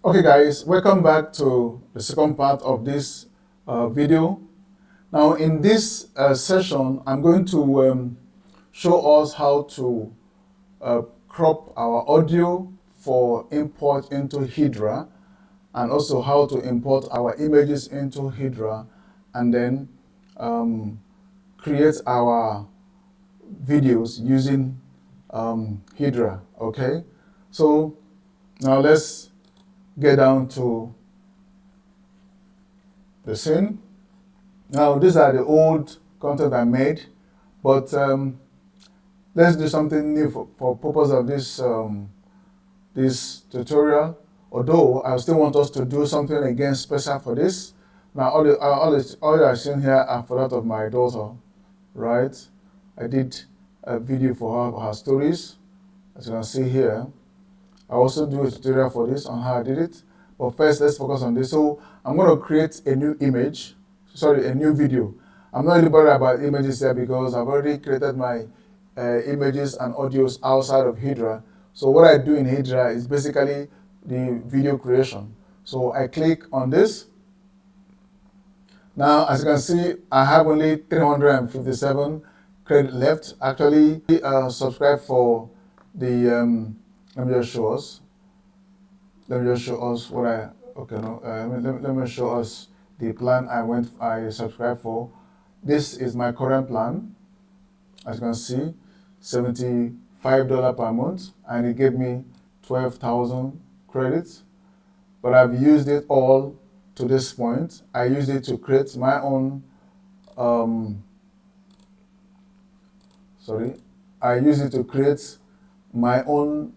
Okay guys, welcome back to the second part of this video. Now in this session, I'm going to show us how to crop our audio for import into Hedra, and also how to import our images into Hedra, and then create our videos using Hedra. Okay, so now let's get down to the scene. Now these are the old content I made, but let's do something new for purpose of this tutorial. Although I still want us to do something again special for this. Now all that I've seen here are for that of my daughter, right? I did a video for her stories, as you can see here. I also do a tutorial for this on how I did it. But first, let's focus on this. So I'm going to create a new image, a new video. I'm not really bothered about images here because I've already created my images and audios outside of Hedra. So what I do in Hedra is basically the video creation. So I click on this. Now, as you can see, I have only 357 credit left. Actually, subscribe for the, let me just show us. Let me just show us what I, okay, no, let me show us the plan I subscribed for. This is my current plan. As you can see, $75 per month, and it gave me 12,000 credits. But I've used it all to this point. I used it to create my own, I used it to create my own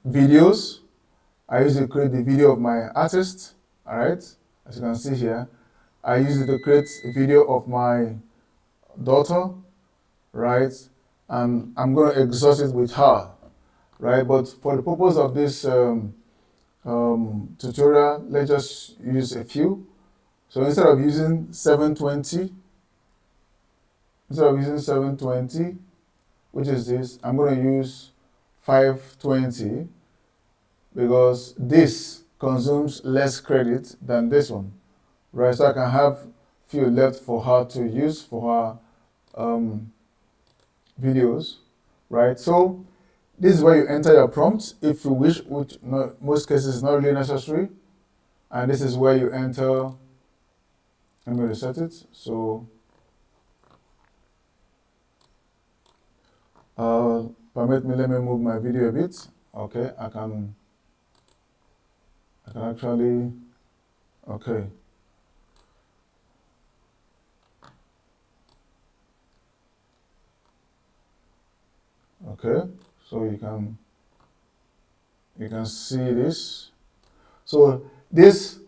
videos. I use it to create the video of my artist, all right? As you can see here, I use it to create a video of my daughter, right? And I'm going to exhaust it with her, right? But for the purpose of this tutorial, let's just use a few. So instead of using 720, which is this, I'm going to use 520 because this consumes less credit than this one, right? So I can have few left for her to use for her videos, right? So this is where you enter your prompt if you wish, which most cases is not really necessary. And this is where you enter, I'm going to set it. So permit me, let me move my video a bit. Okay, I can actually, okay. Okay, so you can see this. So this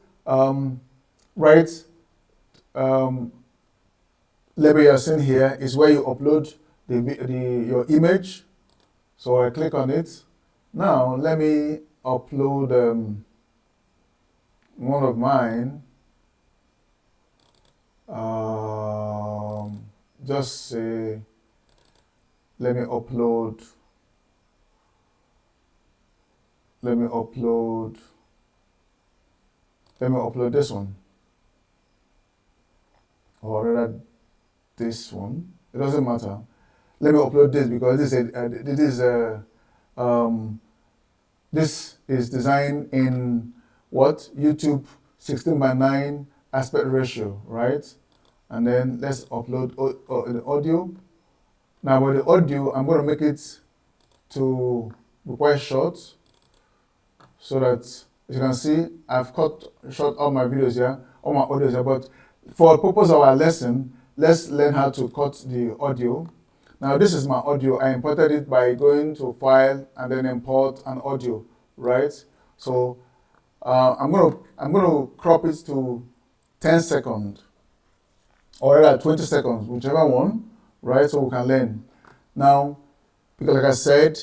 label you're seeing here is where you upload your image. So I click on it. Now let me upload one of mine. Just say, let me upload this one, or rather this one. It doesn't matter. Let me upload this because this is designed in what? YouTube 16:9 aspect ratio, right? And then let's upload the audio. Now with the audio, I'm going to make it to be quite short so that, as you can see, I've cut short all my videos here, all my audios here, but for the purpose of our lesson, let's learn how to cut the audio. Now this is my audio. I imported it by going to File and then Import an audio, right? So I'm gonna crop it to 10 seconds or rather 20 seconds, whichever one, right? So we can learn. Now, because like I said,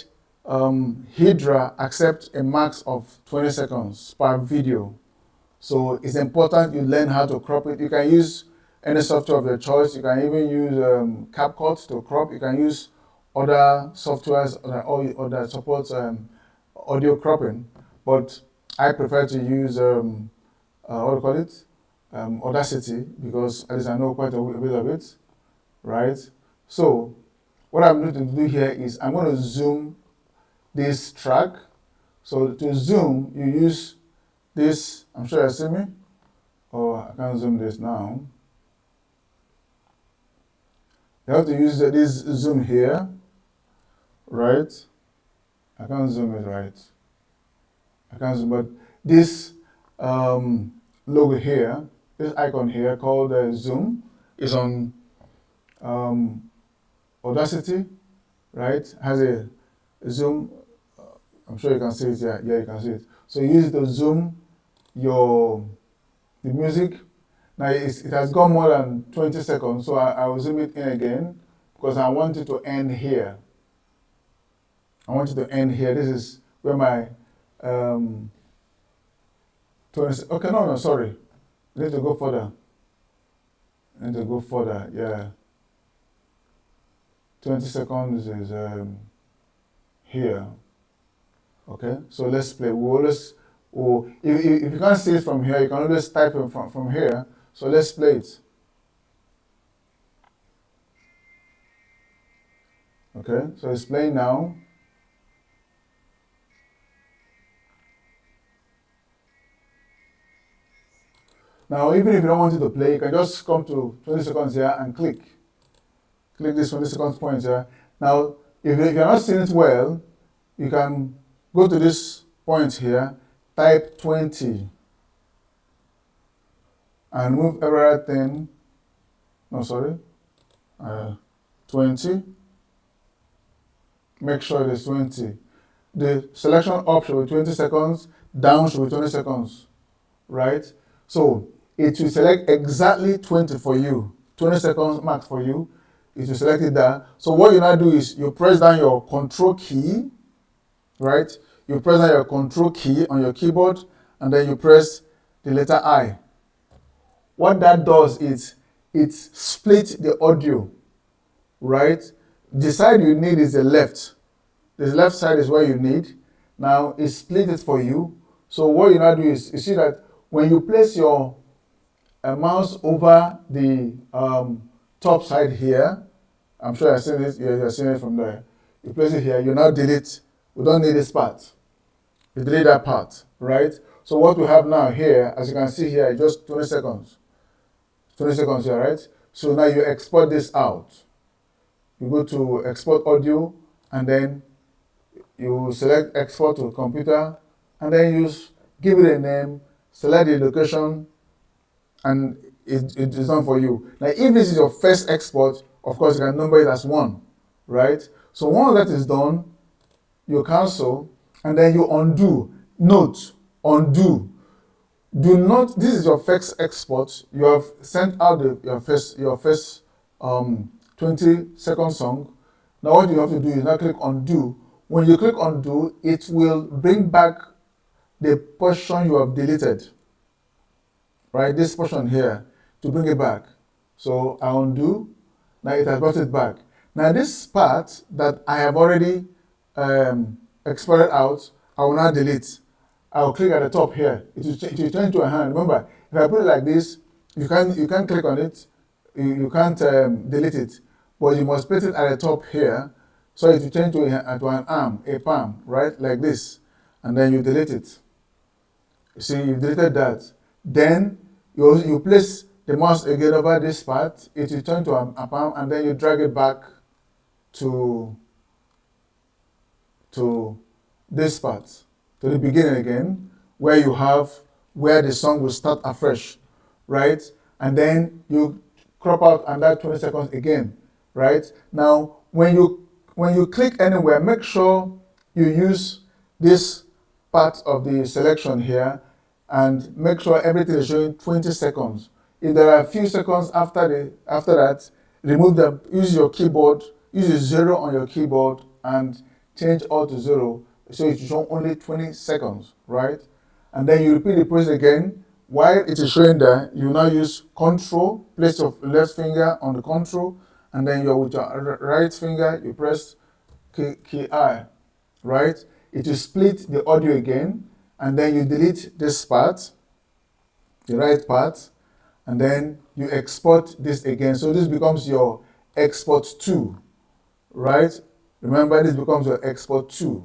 Hedra accepts a max of 20 seconds per video. So it's important you learn how to crop it. You can use any software of your choice. You can even use CapCut to crop. You can use other softwares that support audio cropping, but I prefer to use what do you call it? Audacity, because at least I know quite a bit of it, right? So what I'm going to do here is I'm going to zoom this track. So to zoom, you use this. I'm sure you see me. Oh, I can't zoom this now. You have to use this zoom here, right? I can't zoom it right. I can't zoom, but this logo here, this icon here called zoom, is on Audacity, right? Has a zoom. I'm sure you can see it. Yeah, you can see it. So you use it to zoom the music. Now it has gone more than 20 seconds, so I will zoom it in again because I want it to end here. I want it to end here. This is where my 20. Okay, no, sorry. I need to go further. Yeah. 20 seconds is here. Okay, so let's play. If you can't see it from here, you can always type it from here. So let's play it. Okay, so it's playing now. Now, even if you don't want it to play, you can just come to 20 seconds here and click. Click this 20 seconds point here. Now, if you're not seeing it well, you can go to this point here, type 20, and move everything. No, sorry. 20. Make sure it is 20. The selection up should be 20 seconds, down should be 20 seconds, right? So it will select exactly 20 for you, 20 seconds max for you. It will select it there. So what you now do is you press down your control key, right? You press down your control key on your keyboard, and then you press the letter I. What that does is it splits the audio, right? The side you need is the left. The left side is where you need. Now it split it for you. So what you now do is, you see that when you place your mouse over the top side here, I'm sure you're seeing it. You're seeing it from there. You place it here. You now delete. We don't need this part. You delete that part, right? So what we have now here, as you can see here, is just 20 seconds. 20 seconds here, right? So now you export this out. You go to export audio, and then you select export to computer, and then you give it a name, select the location, and it is done for you. Now, if this is your first export, of course, you can number it as 1, right? So once that is done, you cancel, and then you undo. Note, undo. Do not, this is your first export. You have sent out your first 20-second song. Now what you have to do is now click undo. When you click undo, it will bring back the portion you have deleted. Right, this portion here, to bring it back. So I undo. Now it has brought it back. Now this part that I have already exported out, I will now delete. I will click at the top here. It will change to a hand. Remember, if I put it like this, you can click on it. You can't delete it, but you must place it at the top here, so it will change to an arm, a palm, right, like this, and then you delete it. You see, you deleted that. Then you place the mouse again over this part. It will turn to a palm, and then you drag it back to this part, to the beginning again, where the song will start afresh, right? And then you crop out another 20 seconds again, right? Now, when you click anywhere, make sure you use this part of the selection here, and make sure everything is showing 20 seconds. If there are a few seconds after that, remove them. Use your keyboard, use a 0 on your keyboard, and change all to 0, so it will show only 20 seconds, right? And then you repeat the process again. While it is showing there, you now use Control, place your left finger on the Control, and then with your right finger, you press key I, right? it will split the audio again, and then you delete this part, the right part, and then you export this again. So this becomes your export 2, right? Remember, this becomes your export 2.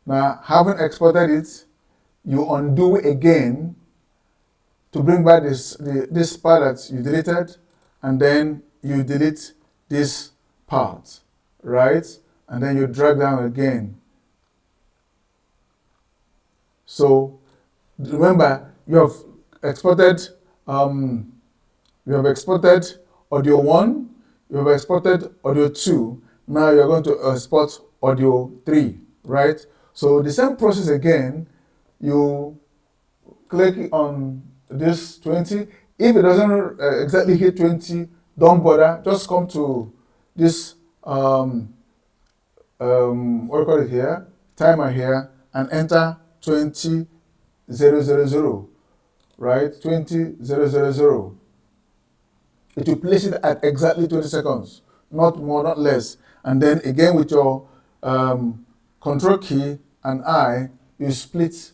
Now, having exported it, you undo again to bring back this part that you deleted, and then you delete this part, right? And then you drag down again. So remember, you have exported audio 1, you have exported audio 2, now you're going to export audio 3, right? So the same process again, you click on this 20. If it doesn't exactly hit 20, don't bother, just come to this, what do you call it here, timer here, and enter 20,000, right? 20,000. It will place it at exactly 20 seconds, not more, not less. And then again with your control key and I, you split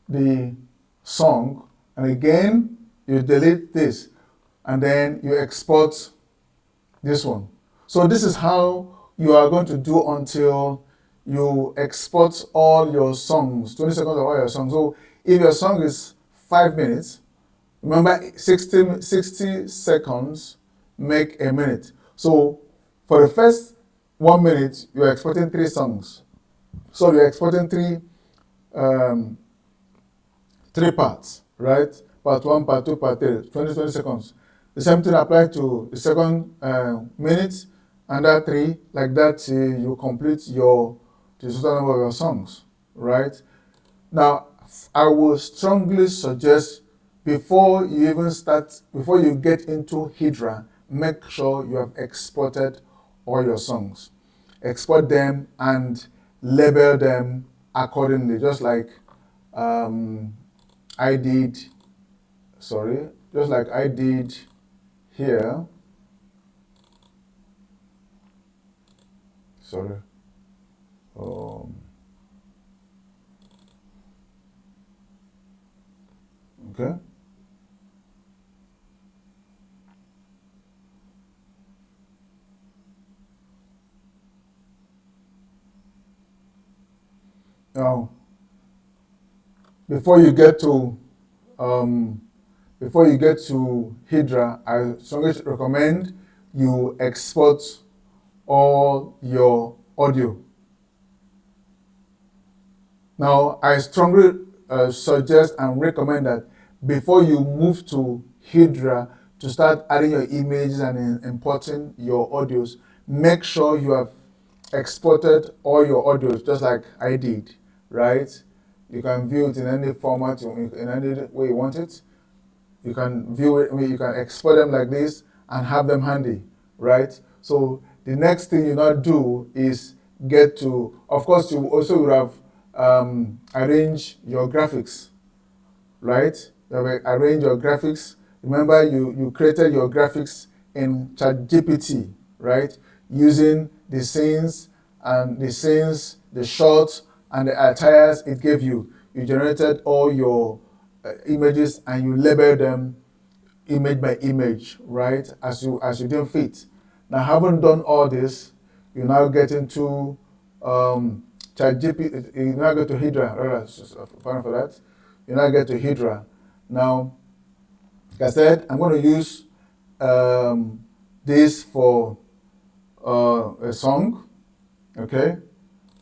the song, and again you delete this, and then you export this one. So this is how you are going to do until you export all your songs, 20 seconds of all your songs. So if your song is 5 minutes, remember 60 seconds make a minute. So for the first 1 minute, you're exporting 3 songs. So you're exporting 3 parts, right? Part 1, part 2, part 3, 20 seconds. The same thing applies to the second minute, and that 3, like that till you complete the total number of your songs, right? Now, I will strongly suggest before you get into Hedra, make sure you have exported all your songs. Export them and label them accordingly, just like I did here. Sorry. Okay. Now, before you get to Hedra, I strongly recommend you export all your audio. Now, I strongly suggest and recommend that before you move to Hedra to start adding your images and importing your audios, make sure you have exported all your audios just like I did, right? You can view it in any format, in any way you want it. You can view it, you can export them like this and have them handy, right? So the next thing you not do is get to, of course, you also would have arrange your graphics, right? You have arrange your graphics. Remember, you created your graphics in ChatGPT, right? Using the scenes, the shots, and the attires it gave you. You generated all your images and you labeled them image by image, right? As you deem fit. Now, having done all this, you now get into ChatGPT. You now go to Hedra. Pardon for that. You now get to Hedra. Now, like I said, I'm going to use this for a song. Okay.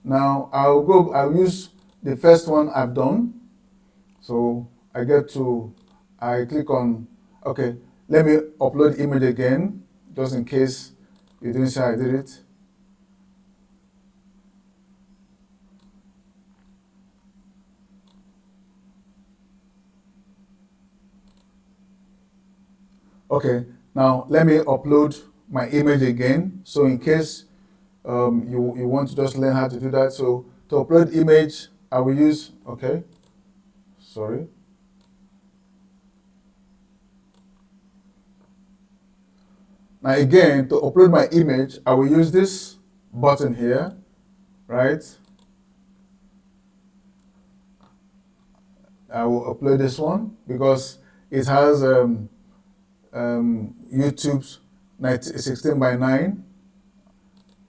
Now I'll use the first one I've done. So I click on, okay, let me upload the image again, just in case you didn't see how I did it. Okay, now let me upload my image again. So in case you want to just learn how to do that. So to upload image, I will use, okay, sorry. Now again, to upload my image, I will use this button here, right? I will upload this one because it has YouTube's 16:9.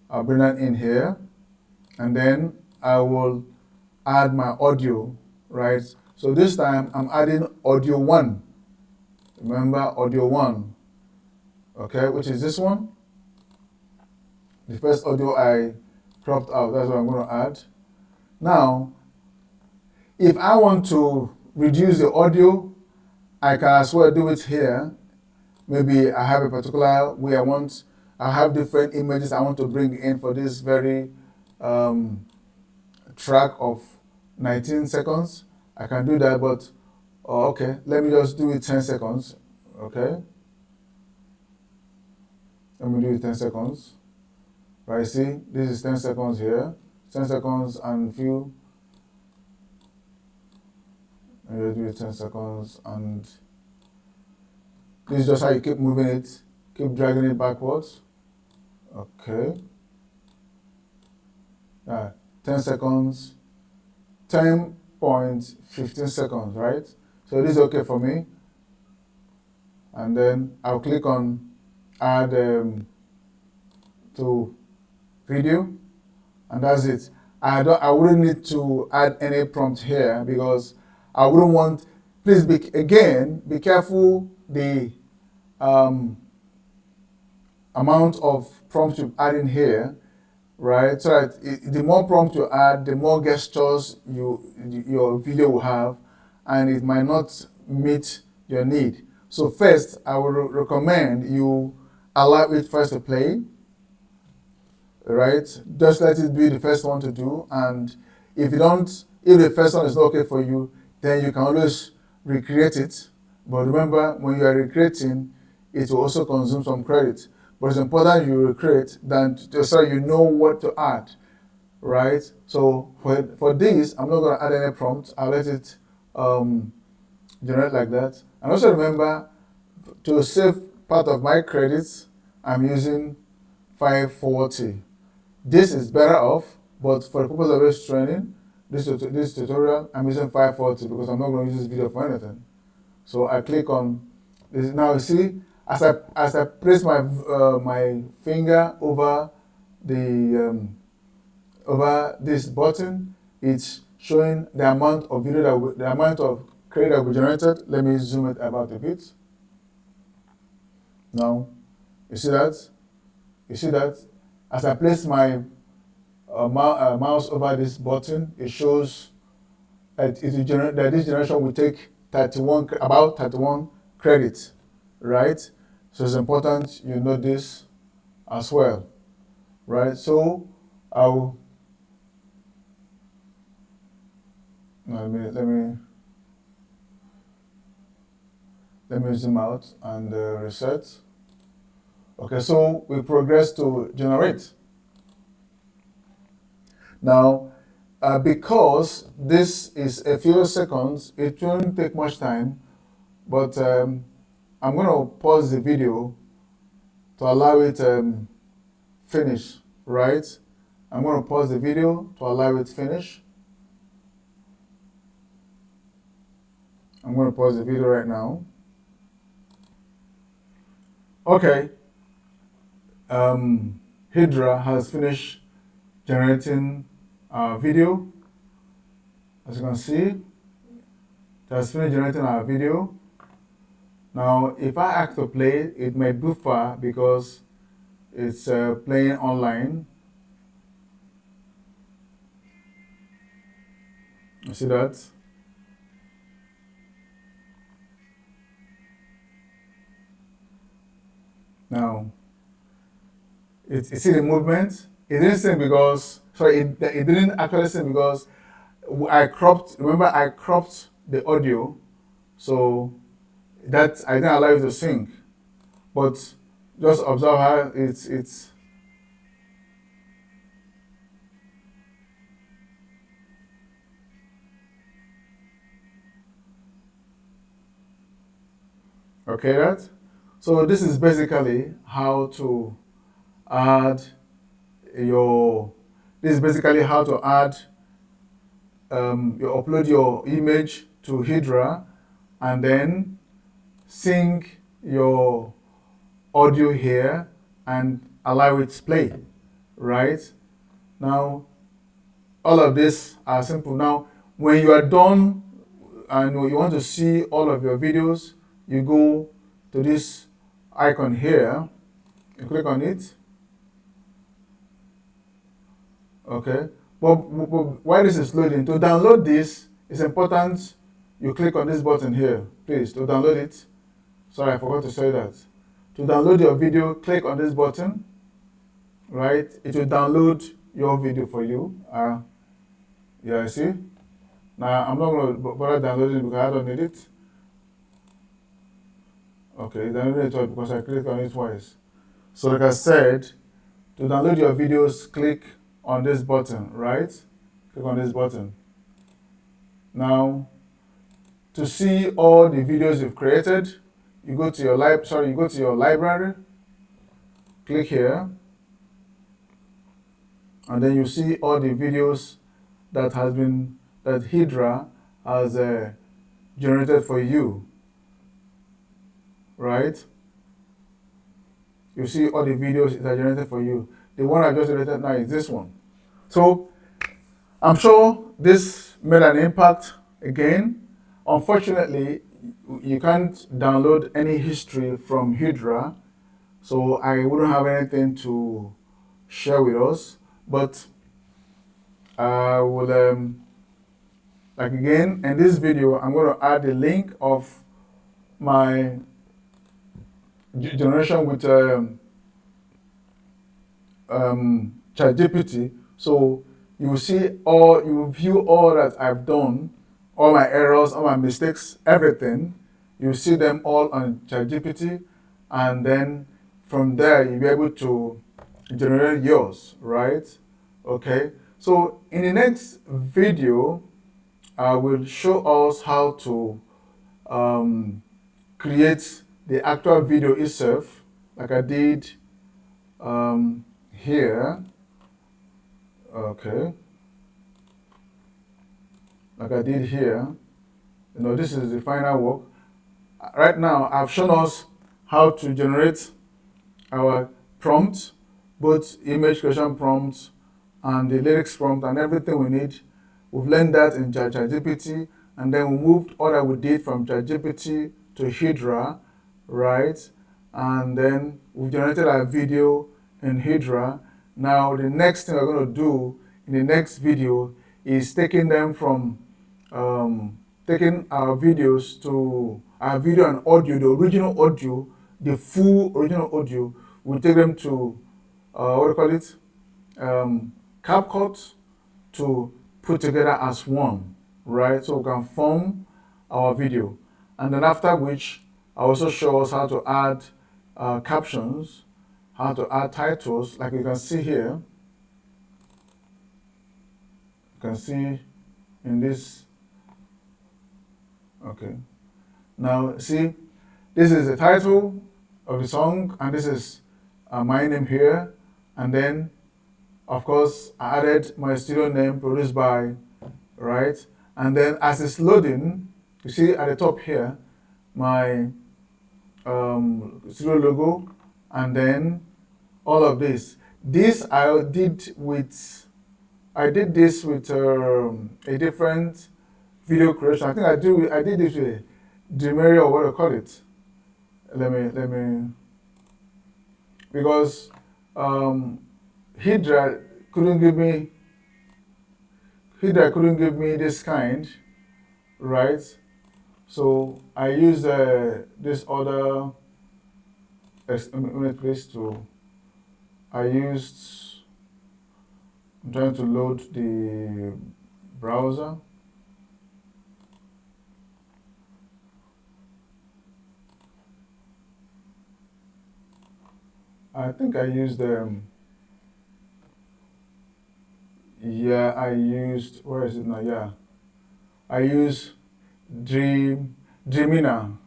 I'll bring that in here, and then I will add my audio, right? So this time I'm adding audio 1. Remember audio 1, okay, which is this one. The first audio I cropped out, that's what I'm going to add. Now, if I want to reduce the audio, I can as well do it here. Maybe I have a particular way I have different images I want to bring in for this very track of 19 seconds. I can do that, but okay, let me just do it 10 seconds, okay? Let me do it 10 seconds. Right, see, this is 10 seconds here, 10 seconds and few. I'm going to do it 10 seconds, and this is just how you keep moving it, keep dragging it backwards. Okay. 10 seconds, 10.15 seconds, right? So this is okay for me. And then I'll click on add to video, and that's it. I wouldn't need to add any prompt here because I wouldn't want, please be careful the amount of prompt you add in here, right? So that the more prompt you add, the more gestures your video will have, and it might not meet your need. So first, I would recommend you allow it first to play, right? Just let it be the first one to do, and if the first one is not okay for you, then you can always recreate it. But remember, when you are recreating, it will also consume some credit. But it's important you recreate than so you know what to add, right? So for this, I'm not going to add any prompt. I'll let it generate like that. And also remember, to save part of my credits, I'm using 540. This is better off, but for the purpose of this training, this tutorial, I'm using 540 because I'm not going to use this video for anything. So I click on this. Now you see, as I place my my finger over the over this button, it's showing the amount of video the amount of credit that will be generated. Let me zoom it about a bit. Now, you see that? You see that? As I place my mouse over this button, it shows that that this generation will take about 31 credits, right? So it's important you know this as well, right? So let me zoom out and reset. Okay, so we progress to generate. Now, because this is a few seconds, it won't take much time, but I'm going to pause the video to allow it finish, right? I'm going to pause the video to allow it finish. I'm going to pause the video right now. Okay. Hedra has finished generating our video. As you can see, it has finished generating our video. Now, if I ask to play, it may buffer because it's playing online. You see that? Now, you see the movement? It didn't sing because, sorry, it didn't actually sing because remember I cropped the audio, so that I didn't allow you to sing. But just observe how it's okay, that? So this is basically how to add this is basically how to add, you upload your image to Hedra and then sync your audio here and allow it to play, right? Now, all of this are simple. Now, when you are done and you want to see all of your videos, you go to this icon here, you click on it, okay? But while this is loading, to download this, it's important you click on this button here, please, to download it. Sorry, I forgot to say that. To download your video, click on this button, right? It will download your video for you. Yeah, see? Now, I'm not going to bother downloading it because I don't need it. Okay, download it twice because I clicked on it twice. So like I said, to download your videos, click on this button, right? Click on this button. Now, to see all the videos you've created, you go to your library, click here, and then you see all the videos that Hedra has generated for you, right? You see all the videos it has generated for you. The one I just generated now is this one. So I'm sure this made an impact again. Unfortunately, you can't download any history from Hedra, so I wouldn't have anything to share with us, but I will, like again, in this video, I'm going to add a link of my generation with ChatGPT. So you will view all that I've done, all my errors, all my mistakes, everything. You see them all on ChatGPT, and then from there you'll be able to generate yours, right? Okay. So in the next video, I will show us how to create the actual video itself, like I did here. Okay. Like I did here. You know, this is the final work. Right now, I've shown us how to generate our prompt, both image creation prompts and the lyrics prompt and everything we need. We've learned that in ChatGPT, and then we moved all that we did from ChatGPT to Hedra, right? And then we've generated our video in Hedra. Now, the next thing we're going to do in the next video is taking them from taking our videos to our video and audio, the original audio, the full original audio. We take them to what do you call it? CapCut to put together as one, right? So we can form our video. And then after which, I also show us how to add captions, how to add titles, like you can see here. You can see in this, okay. Now see, this is the title of the song, and this is my name here. And then, of course, I added my studio name, produced by, right? And then as it's loading, you see at the top here, my studio logo, and then all of this. This I did this with a different video creation. I think I did this with McAriel, or what do you call it? Let me, because Hedra couldn't give me this kind, right? So I used this other place to. I'm trying to load the browser. I think I used where is it now? Yeah, I use Dreamina.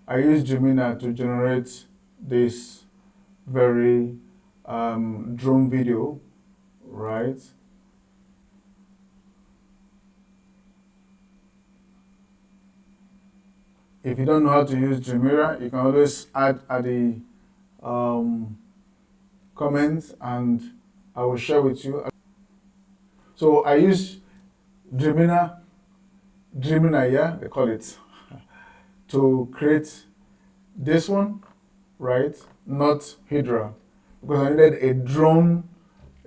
I use Dreamina to generate this very drone video, right? If you don't know how to use Dreamira, you can always add at the comments and I will share with you. So I use Dreamira, yeah, they call it, to create this one, right? Not Hedra, because I needed a drone,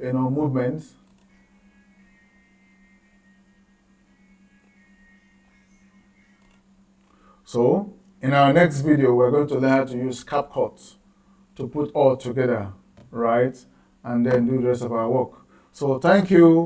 movement. So in our next video, we're going to learn how to use CapCut to put all together, right? And then do the rest of our work. So thank you.